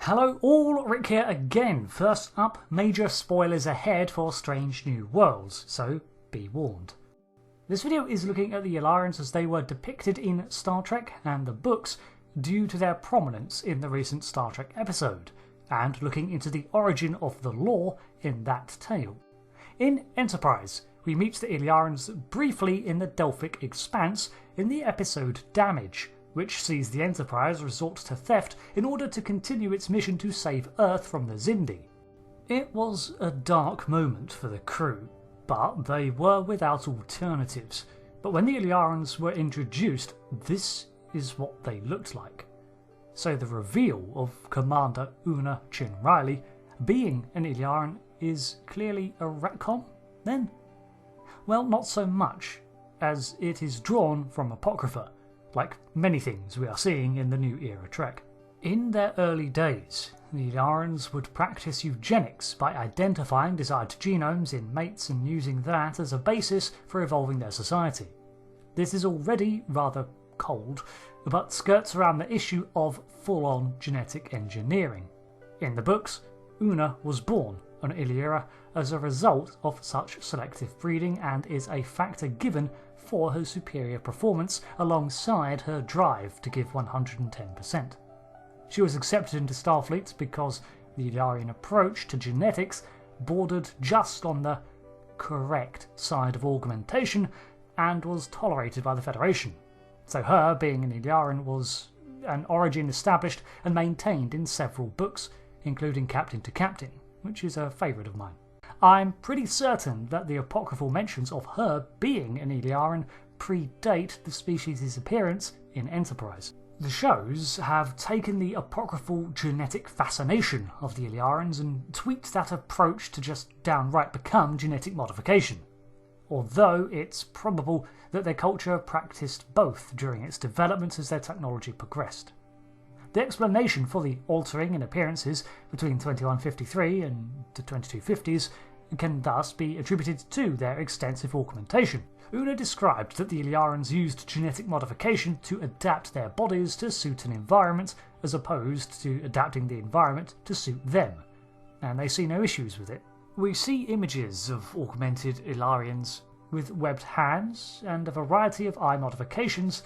Hello all, Rick here again. First up, major spoilers ahead for Strange New Worlds, so be warned. This video is looking at the Illyrians as they were depicted in Star Trek and the books due to their prominence in the recent Star Trek episode, and looking into the origin of the lore in that tale. In Enterprise, we meet the Illyrians briefly in the Delphic Expanse in the episode Damage, which sees the Enterprise resort to theft in order to continue its mission to save Earth from the Xindi. It was a dark moment for the crew, but they were without alternatives. But when the Illyrians were introduced, this is what they looked like. So the reveal of Commander Una Chin Riley being an Illyrian is clearly a retcon, then? Well, not so much, as it is drawn from apocrypha, like many things we are seeing in the New Era Trek. In their early days, the Illyrians would practice eugenics by identifying desired genomes in mates and using that as a basis for evolving their society. This is already rather cold, but skirts around the issue of full-on genetic engineering. In the books, Una was born on Illyria as a result of such selective breeding and is a factor given for her superior performance alongside her drive to give 110%. She was accepted into Starfleet because the Illyrian approach to genetics bordered just on the correct side of augmentation and was tolerated by the Federation. So her being an Illyrian was an origin established and maintained in several books, including Captain to Captain, which is a favourite of mine. I'm pretty certain that the apocryphal mentions of her being an Illyrian predate the species' appearance in Enterprise. The shows have taken the apocryphal genetic fascination of the Illyrians and tweaked that approach to just downright become genetic modification, although it's probable that their culture practiced both during its development as their technology progressed. The explanation for the altering in appearances between 2153 and the 2250s can thus be attributed to their extensive augmentation. Una described that the Illyrians used genetic modification to adapt their bodies to suit an environment as opposed to adapting the environment to suit them, and they see no issues with it. We see images of augmented Illyrians with webbed hands and a variety of eye modifications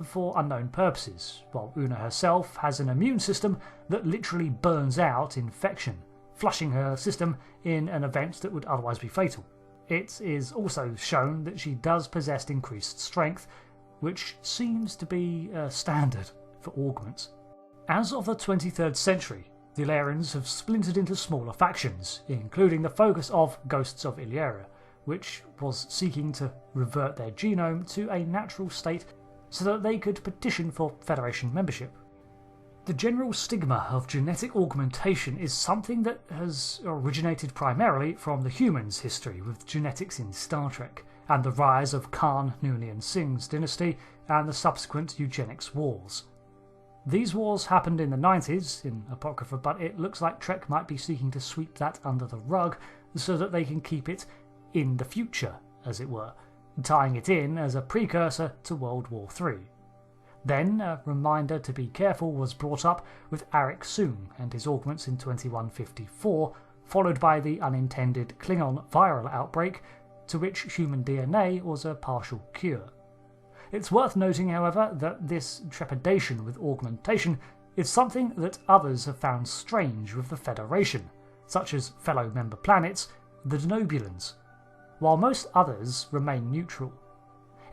for unknown purposes, while Una herself has an immune system that literally burns out infection, flushing her system in an event that would otherwise be fatal. It is also shown that she does possess increased strength, which seems to be standard for augments. As of the 23rd century, the Illyrians have splintered into smaller factions, including the focus of Ghosts of Illyria, which was seeking to revert their genome to a natural state so that they could petition for Federation membership. The general stigma of genetic augmentation is something that has originated primarily from the humans' history with genetics in Star Trek, and the rise of Khan Noonien Singh's dynasty and the subsequent eugenics wars. These wars happened in the 90s in Apocrypha, but it looks like Trek might be seeking to sweep that under the rug so that they can keep it in the future, as it were, tying it in as a precursor to World War III. Then a reminder to be careful was brought up with Arik Soong and his augments in 2154, followed by the unintended Klingon viral outbreak, to which human DNA was a partial cure. It's worth noting, however, that this trepidation with augmentation is something that others have found strange with the Federation, such as fellow member planets, the Denobulans, while most others remain neutral.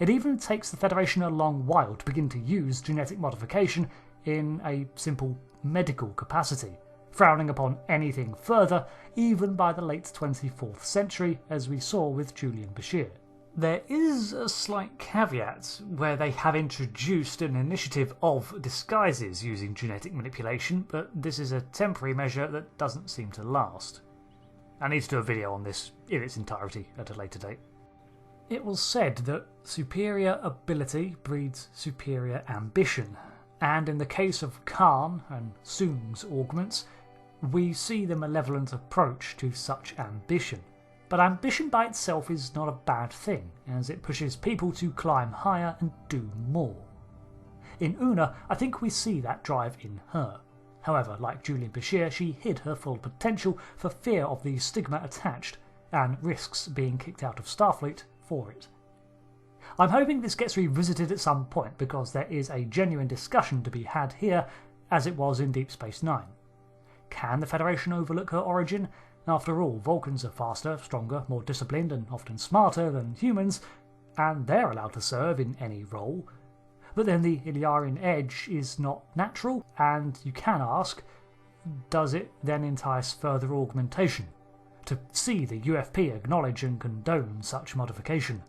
It even takes the Federation a long while to begin to use genetic modification in a simple medical capacity, frowning upon anything further even by the late 24th century, as we saw with Julian Bashir. There is a slight caveat where they have introduced an initiative of disguises using genetic manipulation, but this is a temporary measure that doesn't seem to last. I need to do a video on this in its entirety at a later date. It was said that superior ability breeds superior ambition, and in the case of Khan and Soong's augments, we see the malevolent approach to such ambition. But ambition by itself is not a bad thing, as it pushes people to climb higher and do more. In Una, I think we see that drive in her. However, like Julian Bashir, she hid her full potential for fear of the stigma attached, and risks being kicked out of Starfleet for it. I'm hoping this gets revisited at some point, because there is a genuine discussion to be had here, as it was in Deep Space Nine. Can the Federation overlook her origin? After all, Vulcans are faster, stronger, more disciplined, and often smarter than humans, and they're allowed to serve in any role. But then the Illyrian edge is not natural, and you can ask, does it then entice further augmentation? To see the UFP acknowledge and condone such modification?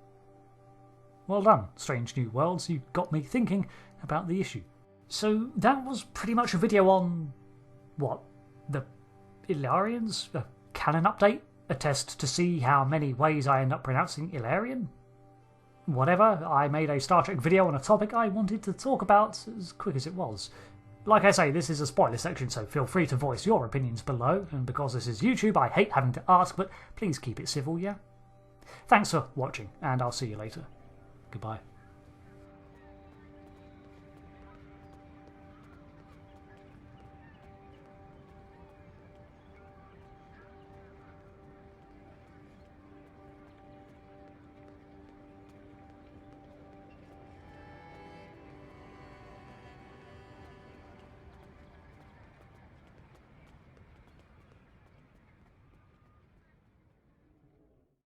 Well done, Strange New Worlds, you got me thinking about the issue. So that was pretty much a video on, what, the Illyrians? A canon update? A test to see how many ways I end up pronouncing Illyrian? Whatever, I made a Star Trek video on a topic I wanted to talk about as quick as it was. Like I say, this is a spoiler section, so feel free to voice your opinions below, and because this is YouTube, I hate having to ask, but please keep it civil, yeah? Thanks for watching, and I'll see you later. Goodbye.